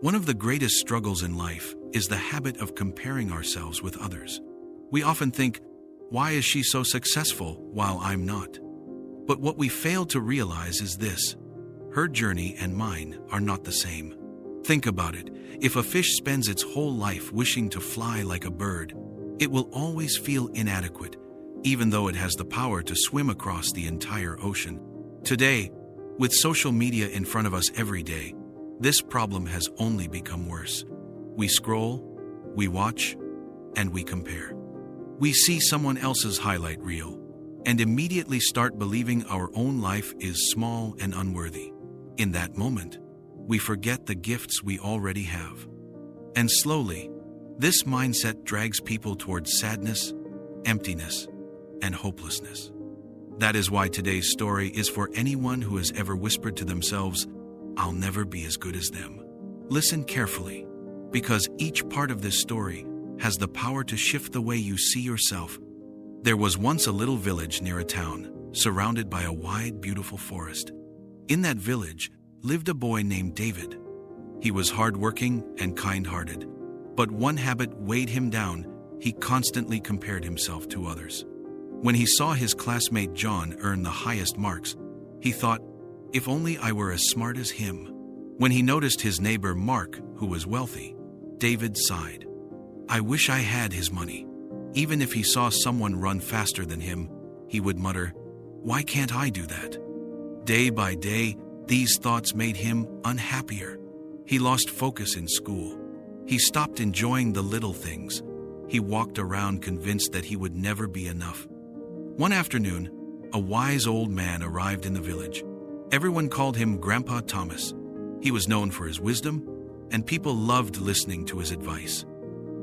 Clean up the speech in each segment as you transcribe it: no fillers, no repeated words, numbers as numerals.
One of the greatest struggles in life is the habit of comparing ourselves with others. We often think, why is she so successful while I'm not? But what we fail to realize is this: her journey and mine are not the same. Think about it. If a fish spends its whole life wishing to fly like a bird, it will always feel inadequate, even though it has the power to swim across the entire ocean. Today, with social media in front of us every day, this problem has only become worse. We scroll, we watch, and we compare. We see someone else's highlight reel and immediately start believing our own life is small and unworthy. In that moment, we forget the gifts we already have. And slowly, this mindset drags people towards sadness, emptiness, and hopelessness. That is why today's story is for anyone who has ever whispered to themselves, "I'll never be as good as them." Listen carefully, because each part of this story has the power to shift the way you see yourself. There was once a little village near a town, surrounded by a wide, beautiful forest. In that village lived a boy named David. He was hardworking and kind-hearted, but one habit weighed him down. He constantly compared himself to others. When he saw his classmate John earn the highest marks, he thought, if only I were as smart as him. When he noticed his neighbor Mark, who was wealthy, David sighed. I wish I had his money. Even if he saw someone run faster than him, he would mutter, why can't I do that? Day by day, these thoughts made him unhappier. He lost focus in school. He stopped enjoying the little things. He walked around convinced that he would never be enough. One afternoon, a wise old man arrived in the village. Everyone called him Grandpa Thomas. He was known for his wisdom, and people loved listening to his advice.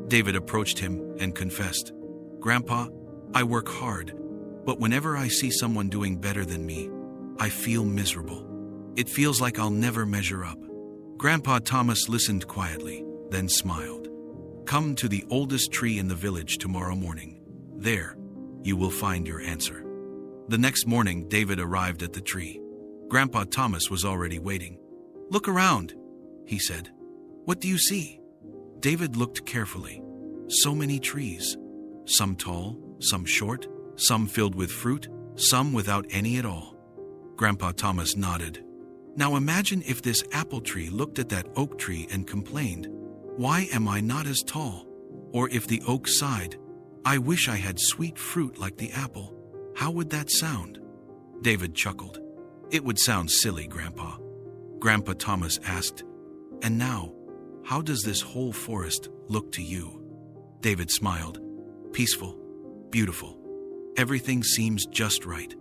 David approached him and confessed, Grandpa, I work hard, but whenever I see someone doing better than me, I feel miserable. It feels like I'll never measure up. Grandpa Thomas listened quietly, then smiled. Come to the oldest tree in the village tomorrow morning. There, you will find your answer. The next morning, David arrived at the tree. Grandpa Thomas was already waiting. Look around, he said. What do you see? David looked carefully. So many trees. Some tall, some short, some filled with fruit, some without any at all. Grandpa Thomas nodded. Now imagine if this apple tree looked at that oak tree and complained, why am I not as tall? Or if the oak sighed, I wish I had sweet fruit like the apple. How would that sound? David chuckled. It would sound silly, Grandpa. Grandpa Thomas asked, and now, how does this whole forest look to you? David smiled. Peaceful, beautiful. Everything seems just right.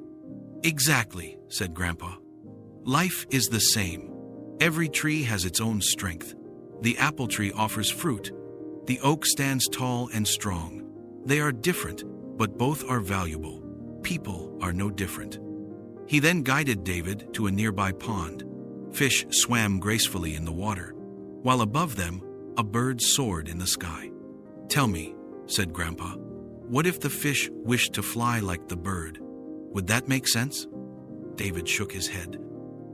Exactly, said Grandpa. Life is the same. Every tree has its own strength. The apple tree offers fruit. The oak stands tall and strong. They are different, but both are valuable. People are no different. He then guided David to a nearby pond. Fish swam gracefully in the water, while above them, a bird soared in the sky. Tell me, said Grandpa, what if the fish wished to fly like the bird? Would that make sense? David shook his head.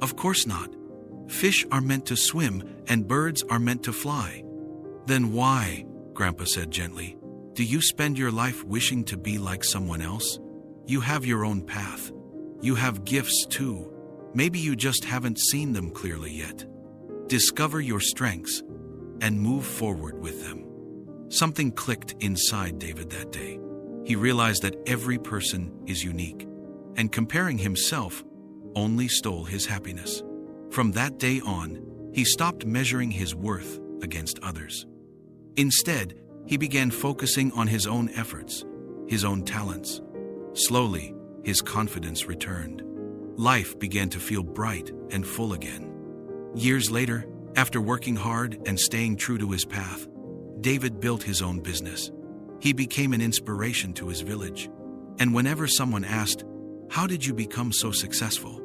Of course not. Fish are meant to swim, and birds are meant to fly. Then why, Grandpa said gently, do you spend your life wishing to be like someone else? You have your own path. You have gifts too. Maybe you just haven't seen them clearly yet. Discover your strengths and move forward with them. Something clicked inside David that day. He realized that every person is unique, and comparing himself only stole his happiness. From that day on, he stopped measuring his worth against others. Instead, he began focusing on his own efforts, his own talents. Slowly, his confidence returned. Life began to feel bright and full again. Years later, after working hard and staying true to his path, David built his own business. He became an inspiration to his village. And whenever someone asked, how did you become so successful?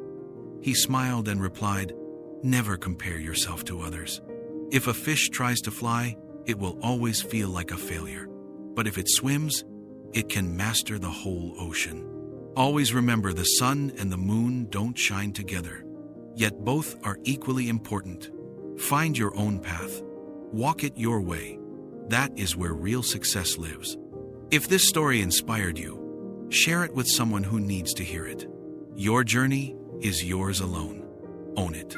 He smiled and replied, never compare yourself to others. If a fish tries to fly, it will always feel like a failure. But if it swims, it can master the whole ocean. Always remember, the sun and the moon don't shine together, yet both are equally important. Find your own path, Walk it your way. That is where real success lives. If this story inspired you, share it with someone who needs to hear it. Your journey is yours alone. Own it.